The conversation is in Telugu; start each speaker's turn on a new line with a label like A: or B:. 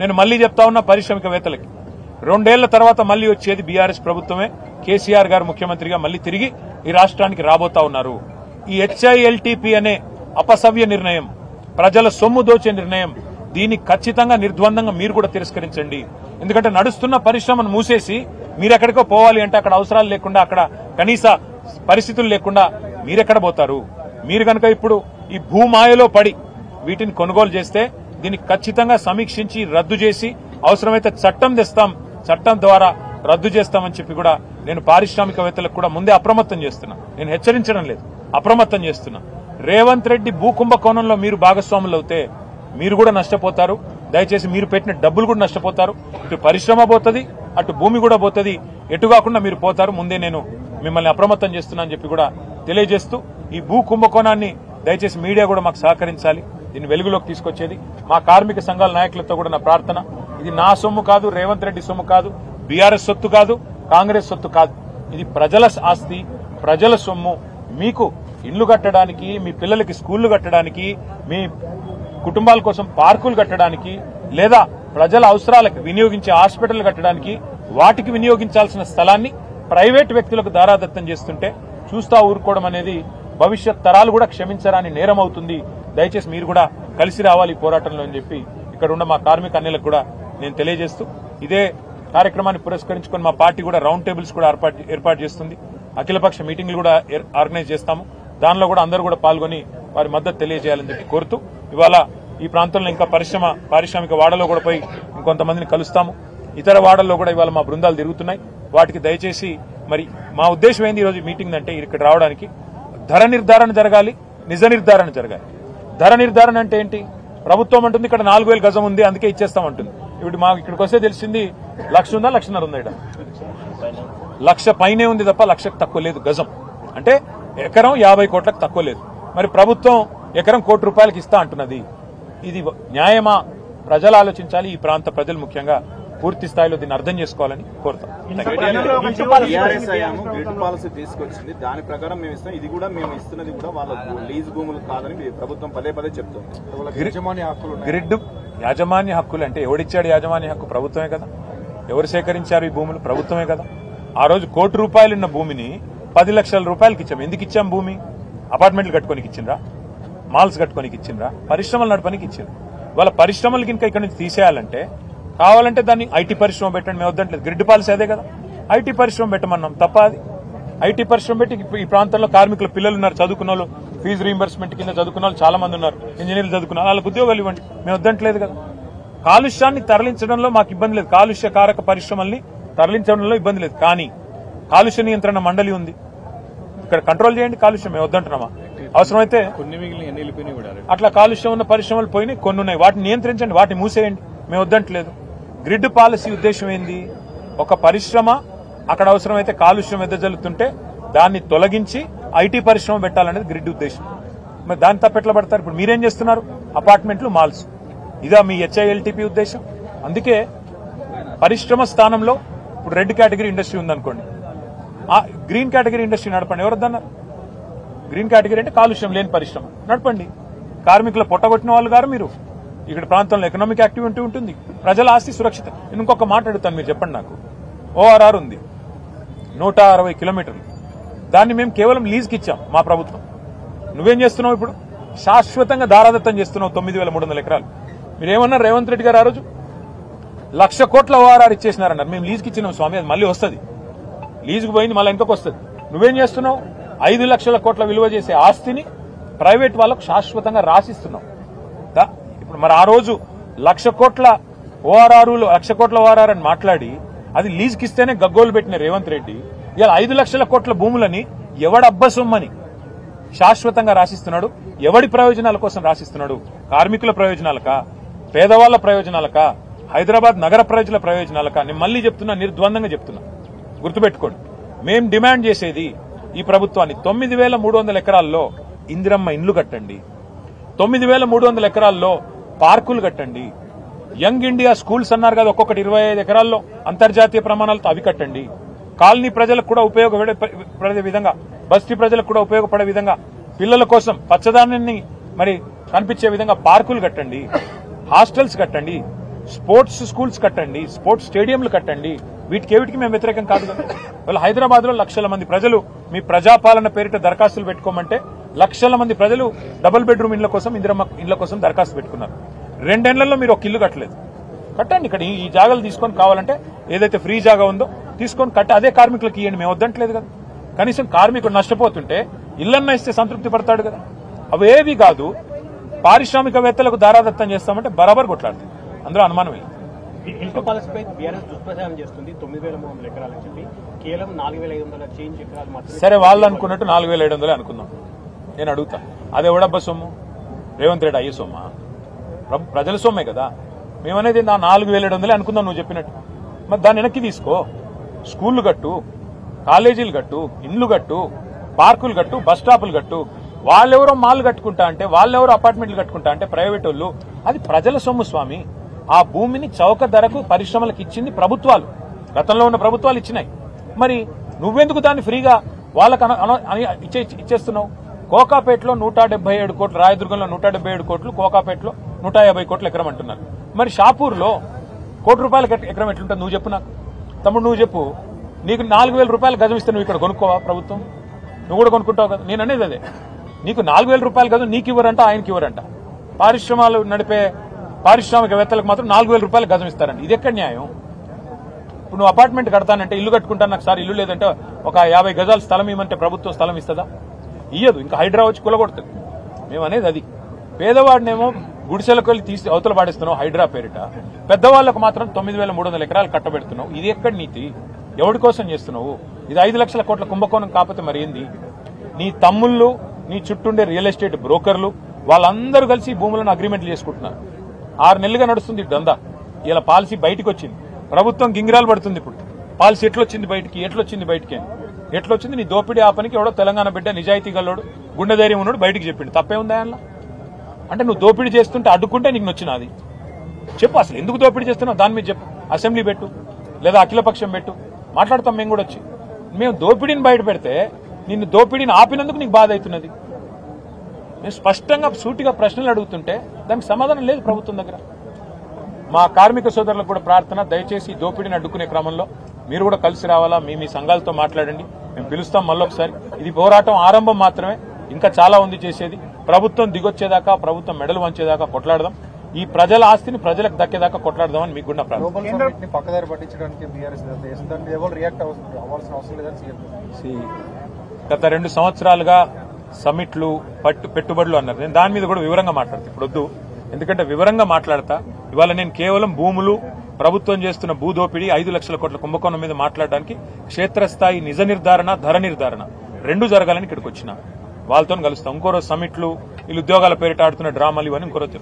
A: నేను మళ్లీ చెప్తా ఉన్నా పారిశ్రామికవేత్తలకి 2 ఏళ్ల తర్వాత మళ్లీ వచ్చేది బీఆర్ఎస్ ప్రభుత్వమే. కేసీఆర్ గారు ముఖ్యమంత్రిగా మళ్లీ తిరిగి ఈ రాష్ట్రానికి రాబోతా ఉన్నారు. ఈ హెచ్ఐఎల్టీపీ అనే అపసవ్య నిర్ణయం, ప్రజల సొమ్ము దోచే నిర్ణయం, దీన్ని ఖచ్చితంగా నిర్ద్వందంగా మీరు కూడా తిరస్కరించండి. ఎందుకంటే నడుస్తున్న పరిశ్రమను మూసేసి మీరెక్కడికో పోవాలి అంటే అక్కడ అవసరాలు లేకుండా, అక్కడ కనీస పరిస్థితులు లేకుండా మీరెక్కడ పోతారు? మీరు కనుక ఇప్పుడు ఈ భూమాయలో పడి వీటిని కొనుగోలు చేస్తే దీన్ని ఖచ్చితంగా సమీక్షించి రద్దు చేసి అవసరమైతే చట్టం తెస్తాం, చట్టం ద్వారా రద్దు చేస్తామని చెప్పి కూడా నేను పారిశ్రామికవేత్తలకు కూడా ముందే అప్రమత్తం చేస్తున్నా. నేను హెచ్చరించడం లేదు, అప్రమత్తం చేస్తున్నా. రేవంత్ రెడ్డి భూకుంభకోణంలో మీరు భాగస్వాములు అవుతే మీరు కూడా నష్టపోతారు. దయచేసి మీరు పెట్టిన డబ్బులు కూడా నష్టపోతారు. ఇటు పరిశ్రమ పోతుంది, అటు భూమి కూడా పోతుంది. ఎటు కాకుండా మీరు పోతారు. ముందే నేను మిమ్మల్ని అప్రమత్తం చేస్తున్నా అని చెప్పి కూడా తెలియజేస్తూ, ఈ భూ కుంభకోణాన్ని దయచేసి మీడియా కూడా మాకు సహకరించాలి. దీన్ని వెలుగులోకి తీసుకొచ్చేది మా కార్మిక సంఘాల నాయకులతో కూడా నా ప్రార్థన. ఇది నా సొమ్ము కాదు, రేవంత్ రెడ్డి సొమ్ము కాదు, బీఆర్ఎస్ సొత్తు కాదు, కాంగ్రెస్ సొత్తు కాదు. ఇది ప్రజల ఆస్తి, ప్రజల సొమ్ము. మీకు ఇండ్లు కట్టడానికి, మీ పిల్లలకి స్కూళ్లు కట్టడానికి, మీ కుటుంబాల కోసం పార్కులు కట్టడానికి, లేదా ప్రజల అవసరాలకు వినియోగించే హాస్పిటల్ కట్టడానికి, వాటికి వినియోగించాల్సిన స్థలాన్ని ప్రైవేట్ వ్యక్తులకు దారాదత్తం చేస్తుంటే చూస్తా ఊరుకోవడం అనేది భవిష్యత్ తరాలు కూడా క్షమించరాని నేరం అవుతుంది. దయచేసి మీరు కూడా కలిసి రావాలి ఈ పోరాటంలో అని చెప్పి ఇక్కడ ఉన్న మా కార్మిక అన్యులకు కూడా నేను తెలియజేస్తూ, ఇదే కార్యక్రమాన్ని పురస్కరించుకుని మా పార్టీ కూడా రౌండ్ టేబుల్స్ కూడా ఏర్పాటు చేస్తుంది. అఖిలపక్ష మీటింగ్లు కూడా ఆర్గనైజ్ చేస్తాము. దానిలో కూడా అందరూ కూడా పాల్గొని వారి మద్దతు తెలియజేయాలని చెప్పి కోరుతూ, ఇవాళ ఈ ప్రాంతంలో ఇంకా పారిశ్రామిక వాడలో కూడా పోయి ఇంకొంతమందిని కలుస్తాము. ఇతర వాడల్లో కూడా ఇవాళ మా బృందాలు తిరుగుతున్నాయి. వాటికి దయచేసి మరి మా ఉద్దేశం ఏంది ఈరోజు మీటింగ్ అంటే, ఇక్కడ రావడానికి ధర నిర్ధారణ జరగాలి, నిజ నిర్ధారణ జరగాలి. ధర నిర్ధారణ అంటే ఏంటి? ప్రభుత్వం అంటుంది ఇక్కడ 4000 గజం ఉంది అందుకే ఇచ్చేస్తామంటుంది. ఇప్పుడు మాకు ఇక్కడికి వస్తే తెలిసింది 1,00,000 ఉందా, 1,50,000 ఉందా? ఇక్కడ 1,00,000 పైనే ఉంది తప్ప 1,00,000కు తక్కువ లేదు గజం. అంటే ఎకరం 50 కోట్లకు తక్కువ లేదు. మరి ప్రభుత్వం ఎకరం ₹1 కోటి ఇస్తా అంటున్నది. ఇది న్యాయమా? ప్రజలు ఆలోచించాలి. ఈ ప్రాంత ప్రజలు ముఖ్యంగా పూర్తి స్థాయిలో దీన్ని అర్థం చేసుకోవాలని కోరుతాం.
B: పాలసీ తీసుకొచ్చింది, దాని ప్రకారం మేము ఇస్తాం. ఇది కూడా మేము ఇస్తున్నది కూడా వాళ్ళ లీజ్ భూములు కాదని ప్రభుత్వం పదే చెప్తుంది.
A: గ్రిడ్ యాజమాన్య హక్కులు అంటే ఎవడిచ్చాడు యాజమాన్య హక్కు? ప్రభుత్వమే కదా. ఎవరు సేకరించారు ఈ భూములు? ప్రభుత్వమే కదా. ఆ రోజు ₹1 కోటి ఉన్న భూమిని 10 లక్షల రూపాయలకి ఇచ్చాం. ఎందుకు ఇచ్చాం? భూమి అపార్ట్మెంట్లు కట్టుకోనికి ఇచ్చిండ్రా, మాల్స్ కట్టుకోనికి ఇచ్చిండ్రా, పరిశ్రమలు నడపడానికి ఇచ్చిండ్రు. వాళ్ళ పరిశ్రమలకి ఇంకా ఇక్కడ నుంచి తీసేయాలంటే కావాలంటే దాన్ని ఐటీ పరిశ్రమ పెట్టండి, మేము వద్దంటలేదు. గ్రిడ్ పాలసీ అదే కదా, ఐటీ పరిశ్రమ పెట్టమన్నాం. తప్ప అది ఐటీ పరిశ్రమ పెట్టి ఈ ప్రాంతంలో కార్మికుల పిల్లలు ఉన్నారు, చదువుకున్న వాళ్ళు, ఫీజు రీయింబర్స్మెంట్ కింద చదువుకున్న వాళ్ళు చాలా మంది ఉన్నారు, ఇంజనీర్లు చదువుకున్న వాళ్ళకి ఉద్యోగాలు ఇవ్వండి, మేము వద్దంటలేదు కదా. కాలుష్యాన్ని తరలించడంలో మాకు ఇబ్బంది లేదు, కాలుష్య కారక పరిశ్రమల్ని తరలించడంలో ఇబ్బంది లేదు. కానీ కాలుష్య నియంత్రణ మండలి ఉంది, ఇక్కడ కంట్రోల్ చేయండి. కాలుష్యం మేము వద్దంటున్నామా? అవసరమైతే అట్లా కాలుష్యం ఉన్న పరిశ్రమలు పోయినాయి, కొన్ని ఉన్నాయి, వాటిని నియంత్రించండి, వాటిని మూసేయండి, మేము వద్దంటలేదు. గ్రిడ్ పాలసీ ఉద్దేశం ఏంది? ఒక పరిశ్రమ అక్కడ అవసరమైతే కాలుష్యం వెదజల్లుతుంటే దాన్ని తొలగించి ఐటీ పరిశ్రమ పెట్టాలనేది గ్రిడ్ ఉద్దేశం. మరి దాన్ని తప్పెట్లా పడతారు? ఇప్పుడు మీరేం చేస్తున్నారు? అపార్ట్మెంట్లు, మాల్స్, ఇదా మీ హెచ్ఐఎల్టీపీ ఉద్దేశం? అందుకే పరిశ్రమ స్థానంలో ఇప్పుడు రెడ్ కేటగిరీ ఇండస్ట్రీ ఉందనుకోండి, ఆ గ్రీన్ కేటగిరీ ఇండస్ట్రీ నడపండి. ఎవరొద్దన్నారు? గ్రీన్ కేటగిరీ అంటే కాలుష్యం లేని పరిశ్రమ నడపండి. కార్మికుల పొట్టగొట్టిన వాళ్ళు గారు మీరు. ఇక్కడ ప్రాంతంలో ఎకనామిక్ యాక్టివిటీ ఉంటుంది, ప్రజల ఆస్తి సురక్షితం. ఇంకొక మాట అడుగుతాను, మీరు చెప్పండి నాకు. ORR ఉంది 160 కిలోమీటర్లు, దాన్ని మేము కేవలం లీజ్కి ఇచ్చాం మా ప్రభుత్వం. నువ్వేం చేస్తున్నావు? ఇప్పుడు శాశ్వతంగా దారాదత్తం చేస్తున్నావు 9,300 ఎకరాలు. మీరేమన్నారు రేవంత్ రెడ్డి గారు? ఆ రోజు 1,00,000 కోట్ల ORR ఇచ్చేసినారన్నారు. మేము లీజ్కి ఇచ్చినాం స్వామి, అది మళ్ళీ వస్తుంది, లీజుకు పోయింది మళ్ళీ ఇంకొక వస్తుంది. నువ్వేం చేస్తున్నావు? 5 లక్షల కోట్ల విలువ చేసే ఆస్తిని ప్రైవేట్ వాళ్ళకు శాశ్వతంగా రాసిస్తున్నావు. ఇప్పుడు మరి ఆ రోజు 1,00,000 కోట్ల ORR అని మాట్లాడి అది లీజుకి ఇస్తేనే గగ్గోలు పెట్టిన రేవంత్ రెడ్డి ఇలా 5 లక్షల కోట్ల భూములని ఎవడబ్బసొమ్మని శాశ్వతంగా రాసిస్తున్నాడు. ఎవడి ప్రయోజనాల కోసం రాసిస్తున్నాడు? కార్మికుల ప్రయోజనాలకా, పేదవాళ్ల ప్రయోజనాలకా, హైదరాబాద్ నగర ప్రజల ప్రయోజనాలకా? నేను మళ్లీ చెప్తున్నా, నిర్ద్వందంగా చెప్తున్నా, గుర్తుపెట్టుకోండి. మేం డిమాండ్ చేసేది ఈ ప్రభుత్వాన్ని 9,300 ఎకరాల్లో ఇందిరమ్మ ఇండ్లు కట్టండి, 9,300 ఎకరాల్లో పార్కులు కట్టండి, యంగ్ ఇండియా స్కూల్స్ అన్నారు కదా, ఒక్కొక్కటి 25 ఎకరాల్లో అంతర్జాతీయ ప్రమాణాలతో అవి కట్టండి. కాలనీ ప్రజలకు కూడా ఉపయోగపడే విధంగా, బస్తీ ప్రజలకు కూడా ఉపయోగపడే విధంగా, పిల్లల కోసం పచ్చదానాన్ని మరి కనిపించే విధంగా పార్కులు కట్టండి, హాస్టల్స్ కట్టండి. స్పోర్ట్స్ స్కూల్స్ కట్టండి, స్పోర్ట్స్ స్టేడియంలు కట్టండి. వీటికి మేము వ్యతిరేకం కాదు కదా. వాళ్ళు హైదరాబాద్ లో లక్షల మంది ప్రజలు మీ ప్రజాపాలన పేరిట దరఖాస్తులు పెట్టుకోమంటే లక్షల మంది ప్రజలు డబుల్ బెడ్రూమ్ ఇళ్ల కోసం, ఇందిరమ్మ ఇళ్ల కోసం దరఖాస్తు పెట్టుకున్నారు. 2 ఏళ్లలో మీరు ఒక ఇల్లు కట్టలేదు. కట్టండి. ఇక్కడ ఈ జాగాలు తీసుకొని కావాలంటే ఏదైతే ఫ్రీ జాగా ఉందో తీసుకొని కట్టి అదే కార్మికులకు ఇవ్వండి. మేము వద్దంటలేదు కదా. కనీసం కార్మికుడు నష్టపోతుంటే ఇళ్లన్నా ఇస్తే సంతృప్తి పడతాడు కదా. అవేవి కాదు. పారిశ్రామికవేత్తలకు దారాదత్తం చేస్తామంటే బరాబర్ కొట్లాడుతుంది. అందులో అనుమానం లేదు.
C: ఇసుక పాలసీపై బీఆర్ఎస్ దుష్ప్రచారం చేస్తుంది. 9,300 ఎకరాలని చెప్పి కేవలం 4,500 చేంజ్ ఎకరాలు మాత్రమే.
A: సరే, వాళ్ళు అనుకున్నట్టు 4,700 అనుకుందాం. నేను అడుగుతా, అదే ఎవడబ్బా సొమ్ము? రేవంత్ రెడ్డి అయ్యే సొమ్మా? ప్రజల సొమ్మే కదా. మేమనేది 4,700 అనుకుందాం నువ్వు చెప్పినట్టు. మరి దాన్ని వెనక్కి తీసుకో. స్కూళ్లు కట్టు, కాలేజీలు కట్టు, ఇండ్లు కట్టు, పార్కులు కట్టు, బస్ స్టాపులు కట్టు. వాళ్ళెవరో మాల్ కట్టుకుంటా అంటే, వాళ్ళెవరో అపార్ట్మెంట్లు కట్టుకుంటా అంటే ప్రైవేట్ వాళ్ళు. అది ప్రజల సొమ్ము స్వామి. ఆ భూమిని చౌక ధరకు పరిశ్రమలకు ఇచ్చింది ప్రభుత్వాలు. గతంలో ఉన్న ప్రభుత్వాలు ఇచ్చినాయి. మరి నువ్వెందుకు దాన్ని ఫ్రీగా వాళ్ళకు ఇచ్చేస్తున్నావు? కోకాపేటలో 177 కోట్లు, రాయదుర్గంలో 177 కోట్లు, కోకాపేటలో 150 కోట్లు ఎకరం అంటున్నారు. మరి షాపూర్లో ₹1,00,000 ఎకరం ఎట్లుంటుంది నువ్వు చెప్పు నాకు. తమ్ముడు నువ్వు చెప్పు. నీకు 4,000 రూపాయలు గజం ఇస్తే నువ్వు ఇక్కడ కొనుక్కోవా? ప్రభుత్వం నువ్వు కూడా కొనుక్కుంటావు కదా. నేను అనేది అదే. నీకు 4,000 రూపాయలు గజం నీకు ఇవ్వరంట, ఆయనకి ఇవ్వరంట. పరిశ్రమలు నడిపే పారిశ్రామికవేత్తలకు మాత్రం 4,000 రూపాయలు గజం ఇస్తారంట. ఇది ఎక్కడ న్యాయం? ఇప్పుడు నువ్వు అపార్ట్మెంట్ కడతానంటే, ఇల్లు కట్టుకుంటాను, నాకు సార్ ఇల్లు లేదంటే ఒక 50 గజాల స్థలం ఇవ్వమంటే ప్రభుత్వం స్థలం ఇస్తుందా? ఇయ్యదు. ఇంకా హైడ్రా వచ్చి కూలగొడుతుంది. మేము అనేది అది. పేదవాడినేమో గుడిసెలకు వెళ్ళి తీసి అవతల పాడేస్తున్నావు హైడ్రా పేరిట. పెద్దవాళ్లకు మాత్రం 9,300 ఎకరాలు కట్టబెడుతున్నావు. ఇది ఎక్కడ నీతి? ఎవరి కోసం చేస్తున్నావు? ఇది 5 లక్షల కోట్ల కుంభకోణం కాకపోతే మరి ఏంది? నీ తమ్ముళ్ళు, నీ చుట్టూండే రియల్ ఎస్టేట్ బ్రోకర్లు వాళ్ళందరూ కలిసి భూములను అగ్రిమెంట్లు చేసుకుంటున్నారు. 6 నెలలుగా నడుస్తుంది దందా. ఇలా పాలసీ బయటకు వచ్చింది. ప్రభుత్వం గింగిరాలు పడుతుంది. ఇప్పుడు పాలసీ ఎట్లొచ్చింది బయటికి ఎట్లొచ్చింది? నీ దోపిడీ ఆపనికి ఎవడో తెలంగాణ బిడ్డ నిజాయితీ గల్లోడు, గుండె ధైర్యం ఉన్నాడు బయటికి చెప్పిండు. తప్పే ఉందా అలా? అంటే నువ్వు దోపిడీ చేస్తుంటే అడ్డుకుంటే నీకు నొచ్చినది చెప్పు. అసలు ఎందుకు దోపిడీ చేస్తున్నావు దాని మీద చెప్పు. అసెంబ్లీ పెట్టు, లేదా అఖిలపక్షం పెట్టు, మాట్లాడతాం మేము కూడా వచ్చి. మేము దోపిడీని బయట పెడితే నిన్ను దోపిడీని ఆపినందుకు నీకు బాధ అవుతున్నది. మేము స్పష్టంగా సూటిగా ప్రశ్నలు అడుగుతుంటే దానికి సమాధానం లేదు ప్రభుత్వం దగ్గర. మా కార్మిక సోదరులకు కూడా ప్రార్థన, దయచేసి దోపిడీని అడ్డుకునే క్రమంలో మీరు కూడా కలిసి రావాలా. మీ సంఘాలతో మాట్లాడండి. మేము పిలుస్తాం మళ్ళొకసారి. ఇది పోరాటం ఆరంభం మాత్రమే. ఇంకా చాలా ఉంది చేసేది. ప్రభుత్వం దిగొచ్చేదాకా, ప్రభుత్వం మెడలు వంచేదాకా కొట్లాడదాం. ఈ ప్రజల ఆస్తిని ప్రజలకు దక్కేదాకా కొట్లాడదామని మీకు కూడా ప్రార్థన. గత 2 సంవత్సరాలుగా సమిట్లు, పెట్టుబడులు అన్నారు. నేను దాని మీద కూడా వివరంగా మాట్లాడతా. ఇప్పుడు వద్దు, ఎందుకంటే వివరంగా మాట్లాడతా. ఇవాళ నేను కేవలం భూములు, ప్రభుత్వం చేస్తున్న భూదోపిడీ, 5 లక్షల కోట్ల కుంభకోణం మీద మాట్లాడడానికి క్షేత్రస్థాయి నిజ నిర్ధారణ, ధర నిర్ధారణ 2 జరగాలని ఇక్కడికి వచ్చిన. వాళ్ళతో కలుస్తాం. ఇంకో రోజు సమిట్లు, వీళ్ళు ఉద్యోగాల పేరిట ఆడుతున్న డ్రామాలు, ఇవన్నీ ఇంకో రోజు